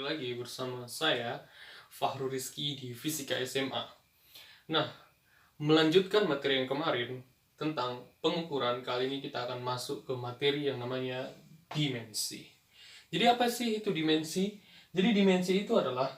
lagi bersama saya Fahru Rizky di Fisika SMA. Nah, melanjutkan materi yang kemarin tentang pengukuran, kali ini kita akan masuk ke materi yang namanya dimensi. Jadi apa sih itu dimensi? Jadi dimensi itu adalah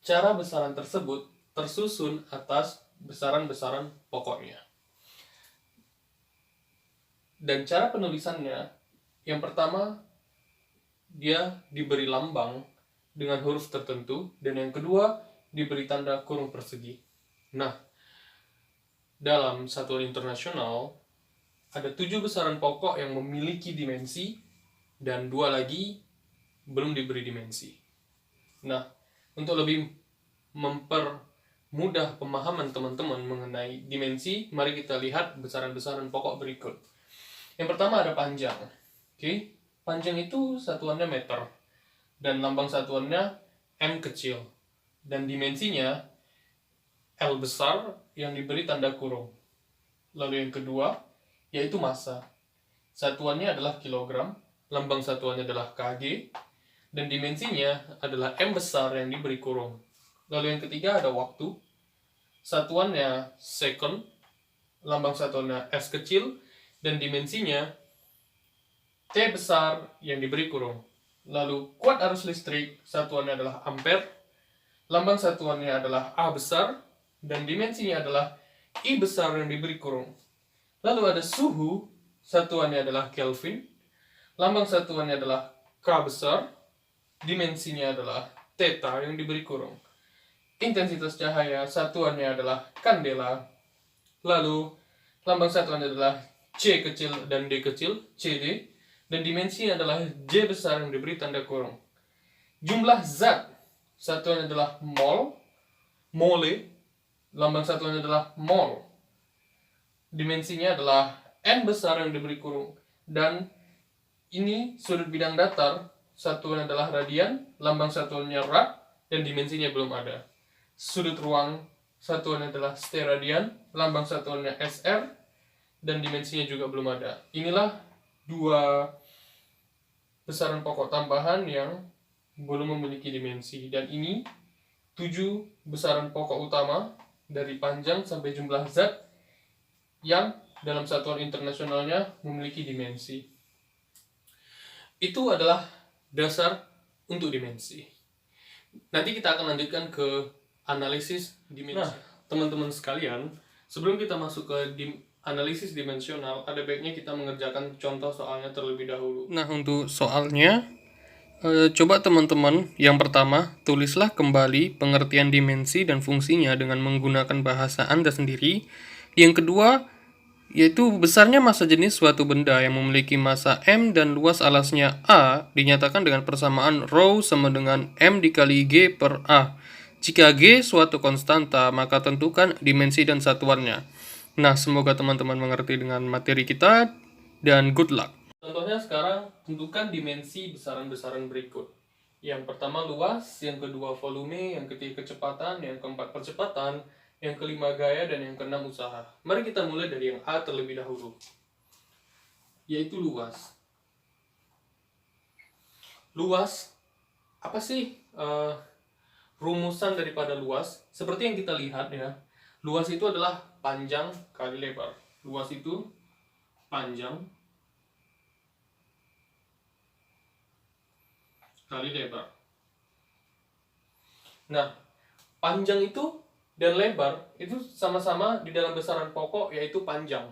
cara besaran tersebut tersusun atas besaran-besaran pokoknya. Dan cara penulisannya, yang pertama dia diberi lambang dengan huruf tertentu, dan yang kedua diberi tanda kurung persegi. Nah, dalam satuan internasional ada 7 besaran pokok yang memiliki dimensi dan 2 lagi belum diberi dimensi. Nah, untuk lebih mempermudah pemahaman teman-teman mengenai dimensi, mari kita lihat besaran-besaran pokok berikut. Yang pertama ada panjang. Oke. Panjang itu satuannya meter, dan lambang satuannya M kecil, dan dimensinya L besar yang diberi tanda kurung. Lalu yang kedua, yaitu massa. Satuannya adalah kilogram, lambang satuannya adalah kg, dan dimensinya adalah M besar yang diberi kurung. Lalu yang ketiga ada waktu. Satuannya second, lambang satuannya S kecil, dan dimensinya T besar yang diberi kurung. Lalu kuat arus listrik, satuannya adalah ampere, lambang satuannya adalah A besar, dan dimensinya adalah I besar yang diberi kurung. Lalu ada suhu, satuannya adalah Kelvin, lambang satuannya adalah K besar, dimensinya adalah theta yang diberi kurung. Intensitas cahaya, satuannya adalah kandela, lalu lambang satuannya adalah C kecil dan D kecil, CD, dan dimensinya adalah J besar yang diberi tanda kurung. Jumlah zat, satuannya adalah mol, mole, lambang satuannya adalah mol. Dimensinya adalah N besar yang diberi kurung. Dan ini sudut bidang datar, satuannya adalah radian, lambang satuannya rad, dan dimensinya belum ada. Sudut ruang, satuannya adalah steradian, lambang satuannya SR, dan dimensinya juga belum ada. Inilah 2 besaran pokok tambahan yang belum memiliki dimensi, dan ini 7 besaran pokok utama dari panjang sampai jumlah zat yang dalam satuan internasionalnya memiliki dimensi. Itu adalah dasar untuk dimensi. Nanti kita akan lanjutkan ke analisis dimensi. Nah, teman-teman sekalian, sebelum kita masuk ke analisis dimensional, ada baiknya kita mengerjakan contoh soalnya terlebih dahulu. Nah, untuk soalnya, coba teman-teman, yang pertama, tulislah kembali pengertian dimensi dan fungsinya dengan menggunakan bahasa Anda sendiri. Yang kedua, yaitu besarnya massa jenis suatu benda yang memiliki massa M dan luas alasnya A dinyatakan dengan persamaan rho sama dengan M dikali G per A. Jika G suatu konstanta, maka tentukan dimensi dan satuannya. Nah, semoga teman-teman mengerti dengan materi kita, dan good luck. Contohnya sekarang, tentukan dimensi besaran-besaran berikut. Yang pertama luas, yang kedua volume, yang ketiga kecepatan, yang keempat percepatan, yang kelima gaya, dan yang keenam usaha. Mari kita mulai dari yang A terlebih dahulu, yaitu luas. Luas, apa sih rumusan daripada luas? Seperti yang kita lihat ya, luas itu adalah panjang kali lebar. Luas itu panjang kali lebar. Nah, panjang itu dan lebar itu sama-sama di dalam besaran pokok, yaitu panjang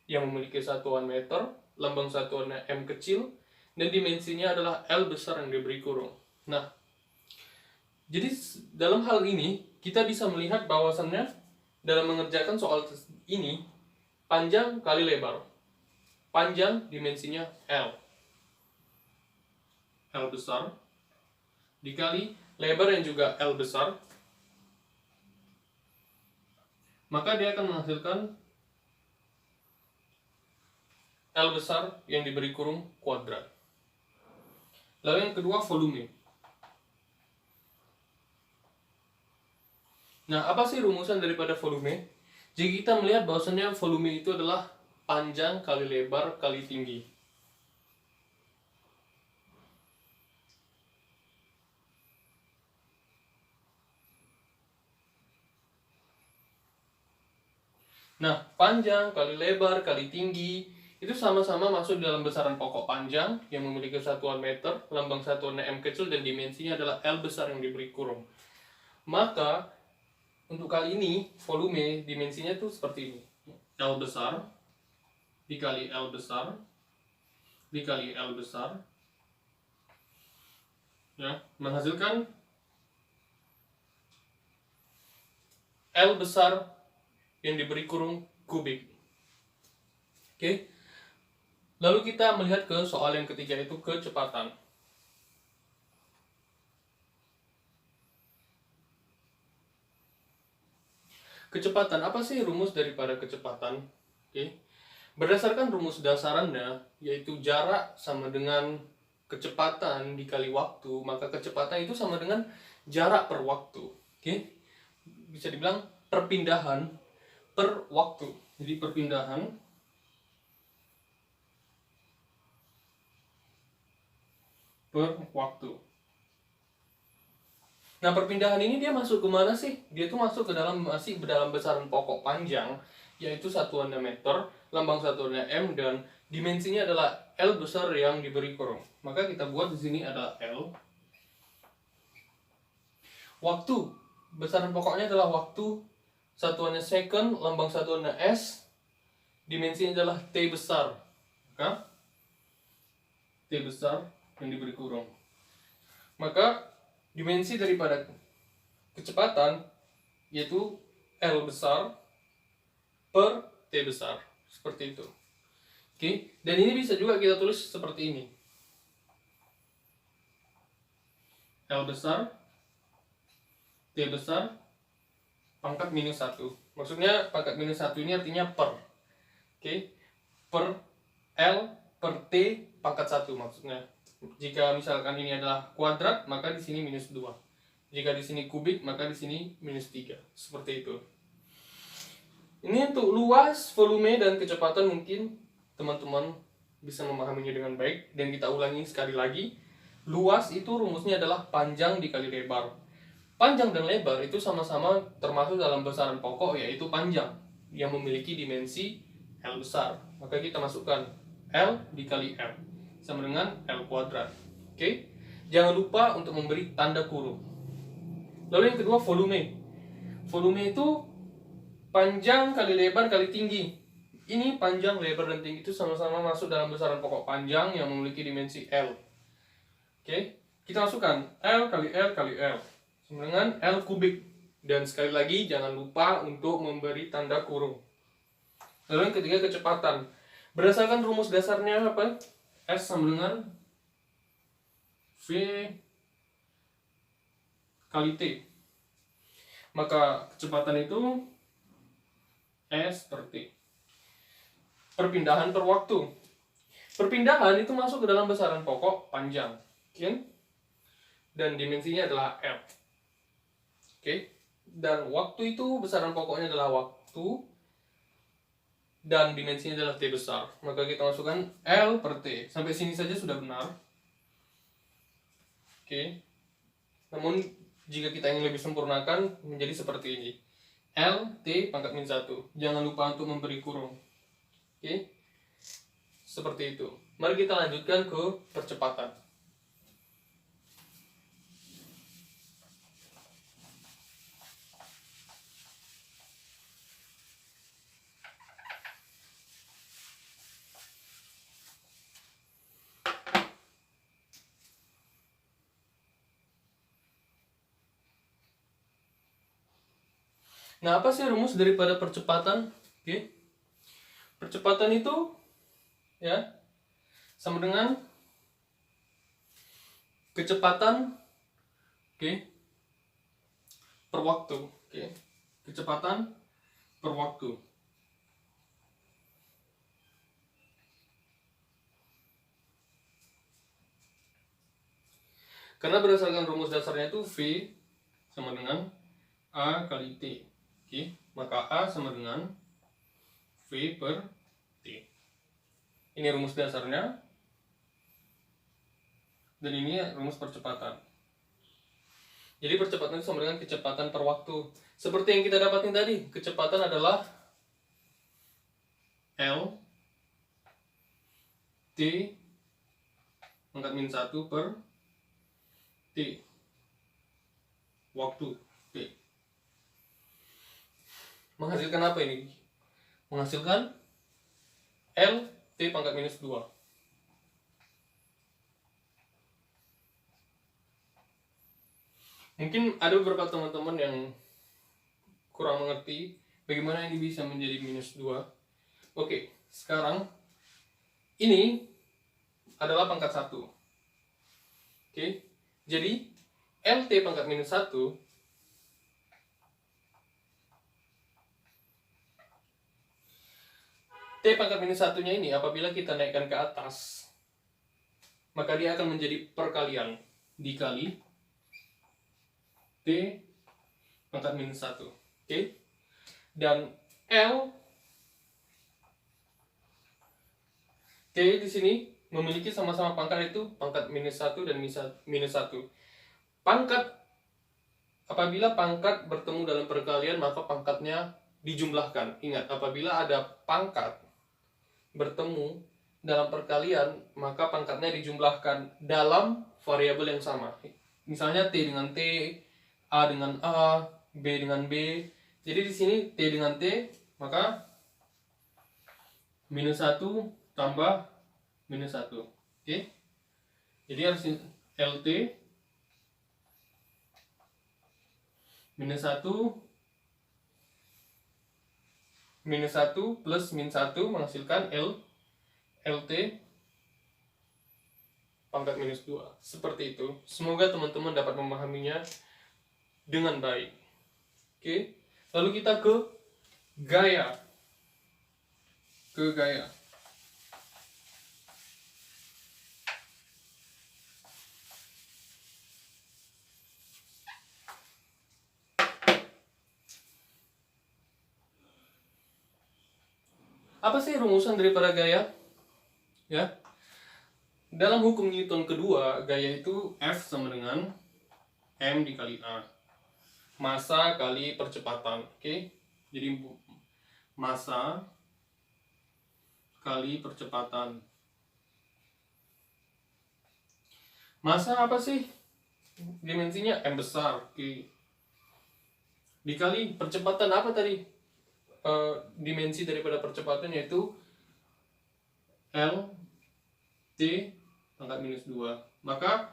yang memiliki satuan meter, lambang satuannya M kecil, dan dimensinya adalah L besar yang diberi kurung. Nah, jadi dalam hal ini kita bisa melihat bahwasannya dalam mengerjakan soal ini, panjang kali lebar. Panjang dimensinya L. L besar dikali lebar yang juga L besar, maka dia akan menghasilkan L besar yang diberi kurung kuadrat. Lalu yang kedua volume. Nah, apa sih rumusan daripada volume? Jika kita melihat bahwasannya volume itu adalah panjang kali lebar kali tinggi. Nah, panjang kali lebar kali tinggi itu sama-sama masuk dalam besaran pokok panjang yang memiliki satuan meter, lambang satuannya M kecil, dan dimensinya adalah L besar yang diberi kurung. Maka untuk kali ini volume dimensinya tuh seperti ini. L besar dikali L besar dikali L besar, ya, menghasilkan L besar yang diberi kurung kubik. Oke. Lalu kita melihat ke soal yang ketiga, itu kecepatan. Kecepatan, apa sih rumus daripada kecepatan? Oke. Berdasarkan rumus dasarannya, yaitu jarak sama dengan kecepatan dikali waktu, maka kecepatan itu sama dengan jarak per waktu. Oke. Bisa dibilang perpindahan per waktu. Jadi perpindahan per waktu. Nah, perpindahan ini dia masuk ke mana sih? Dia tuh masuk ke dalam, masih dalam besaran pokok panjang, yaitu satuannya meter, lambang satuannya M, dan dimensinya adalah L besar yang diberi kurung. Maka kita buat di sini adalah L. Waktu, besaran pokoknya adalah waktu, satuannya second, lambang satuannya S, dimensinya adalah T besar. Maka T besar yang diberi kurung. Maka dimensi daripada kecepatan yaitu L besar per T besar, seperti itu. Oke, dan ini bisa juga kita tulis seperti ini. L besar T besar pangkat minus 1. Maksudnya pangkat minus 1 ini artinya per. Oke, per L per T pangkat 1 maksudnya. Jika misalkan ini adalah kuadrat, maka di sini minus 2. Jika di sini kubik, maka di sini minus 3. Seperti itu. Ini untuk luas, volume, dan kecepatan mungkin teman-teman bisa memahaminya dengan baik. Dan kita ulangi sekali lagi. Luas itu rumusnya adalah panjang dikali lebar. Panjang dan lebar itu sama-sama termasuk dalam besaran pokok, yaitu panjang, yang memiliki dimensi L besar. Maka kita masukkan L dikali M sama dengan L kuadrat. Oke? Jangan lupa untuk memberi tanda kurung. Lalu yang kedua, volume. Volume itu panjang kali lebar kali tinggi. Ini panjang, lebar, dan tinggi itu sama-sama masuk dalam besaran pokok panjang yang memiliki dimensi L. Oke? Kita masukkan L kali L kali L sama dengan L kubik. Dan sekali lagi jangan lupa untuk memberi tanda kurung. Lalu yang ketiga, kecepatan. Berdasarkan rumus dasarnya apa? S sama dengan V kali T. Maka kecepatan itu S per T. Perpindahan per waktu. Perpindahan itu masuk ke dalam besaran pokok panjang. Oke? Dan dimensinya adalah L. Oke? Dan waktu itu besaran pokoknya adalah waktu, dan dimensinya adalah T besar. Maka kita masukkan L per T. Sampai sini saja sudah benar. Oke. Namun jika kita ingin lebih sempurnakan menjadi seperti ini. L T pangkat min 1. Jangan lupa untuk memberi kurung. Oke. Seperti itu. Mari kita lanjutkan ke percepatan. Nah, apa sih rumus daripada percepatan? Oke. Percepatan itu ya sama dengan kecepatan, oke, per waktu. Oke. Kecepatan per waktu. Karena berdasarkan rumus dasarnya itu V sama dengan A kali T. Oke, maka A sama dengan V per T. Ini rumus dasarnya. Dan ini rumus percepatan. Jadi percepatan itu sama dengan kecepatan per waktu. Seperti yang kita dapatin tadi, kecepatan adalah L T pangkat min 1 per T waktu T. Menghasilkan apa ini? Menghasilkan L T pangkat minus 2. Mungkin ada beberapa teman-teman yang kurang mengerti bagaimana ini bisa menjadi minus 2. Oke, sekarang ini adalah pangkat 1. Oke, jadi LT pangkat minus 1 T pangkat minus 1-nya ini apabila kita naikkan ke atas, maka dia akan menjadi perkalian dikali T pangkat minus 1. Oke? Dan L T di sini memiliki sama-sama pangkat, itu pangkat minus 1 dan minus 1. Pangkat, apabila pangkat bertemu dalam perkalian, maka pangkatnya dijumlahkan. Ingat, apabila ada pangkat bertemu dalam perkalian, maka pangkatnya dijumlahkan dalam variabel yang sama. Misalnya T dengan T, A dengan A, B dengan B. Jadi di sini T dengan T, maka minus 1 tambah minus 1. Oke? Jadi harus LT minus 1 plus min 1 menghasilkan LT pangkat minus 2. Seperti itu. Semoga teman-teman dapat memahaminya dengan baik. Oke? Lalu kita ke gaya. Apa sih rumusan daripada gaya? Ya. Dalam hukum Newton kedua, gaya itu F sama dengan M dikali A. Massa kali percepatan. Oke? Jadi massa kali percepatan. Massa apa sih? Dimensinya M besar. Oke. Dikali percepatan apa tadi? Dimensi daripada percepatan yaitu L T pangkat minus 2. Maka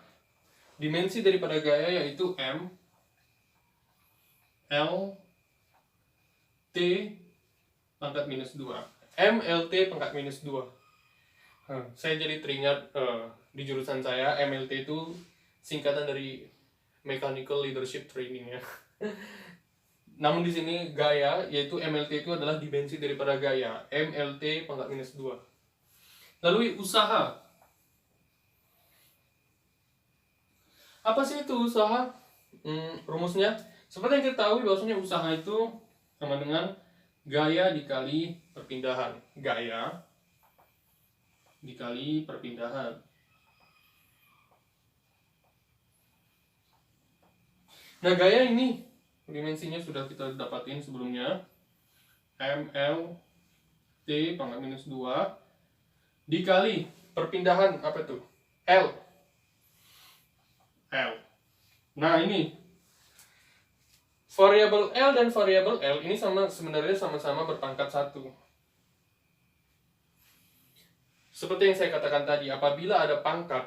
dimensi daripada gaya yaitu M L T pangkat minus 2. M L T pangkat minus 2. Saya jadi teringat di jurusan saya MLT itu singkatan dari Mechanical Leadership Training ya. Namun di sini gaya, yaitu MLT itu adalah dimensi daripada gaya, MLT pangkat minus 2. Lalu usaha. Apa sih itu usaha? Rumusnya, seperti yang kita tahu bahwasanya usaha itu sama dengan gaya dikali perpindahan. Gaya dikali perpindahan. Nah, gaya ini dimensinya sudah kita dapatin sebelumnya. ML T pangkat minus 2 dikali perpindahan apa itu? L. Nah, ini variabel L dan variabel L ini sebenarnya sama-sama berpangkat 1. Seperti yang saya katakan tadi, apabila ada pangkat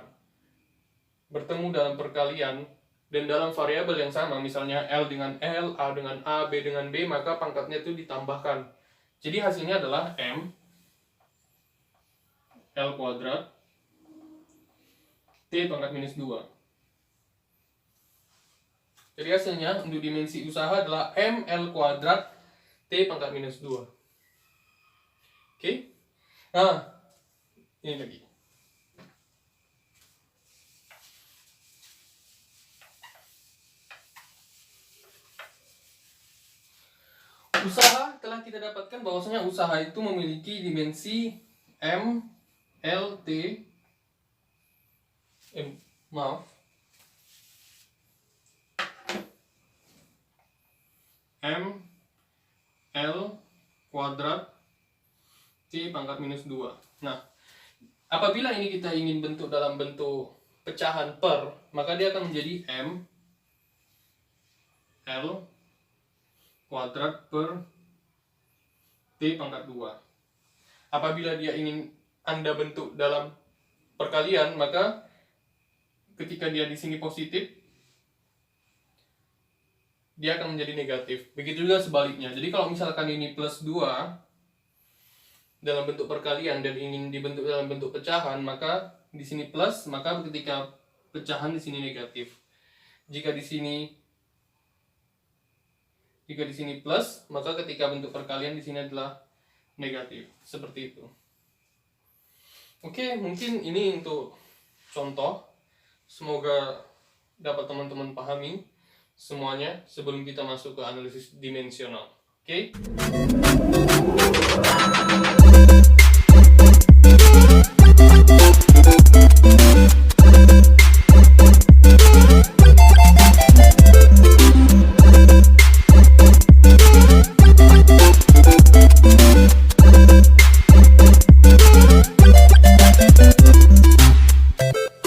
bertemu dalam perkalian dan dalam variabel yang sama, misalnya L dengan L, A dengan A, B dengan B, maka pangkatnya itu ditambahkan. Jadi hasilnya adalah M L kuadrat T pangkat minus 2. Jadi hasilnya untuk dimensi usaha adalah M L kuadrat T pangkat minus 2. Oke? Nah, ini lagi. Usaha telah kita dapatkan bahwasanya usaha itu memiliki dimensi M, L, T, M, L kuadrat C pangkat minus 2. Nah, apabila ini kita ingin bentuk dalam bentuk pecahan per, maka dia akan menjadi M L kuadrat per T pangkat 2. Apabila dia ingin Anda bentuk dalam perkalian, maka ketika dia di sini positif, dia akan menjadi negatif. Begitu juga sebaliknya. Jadi kalau misalkan ini plus 2 dalam bentuk perkalian dan ingin dibentuk dalam bentuk pecahan, maka di sini plus, maka ketika pecahan di sini negatif. Jika di sini plus, maka ketika bentuk perkalian di sini adalah negatif. Seperti itu. Oke, mungkin ini untuk contoh. Semoga dapat teman-teman pahami semuanya sebelum kita masuk ke analisis dimensional. Oke?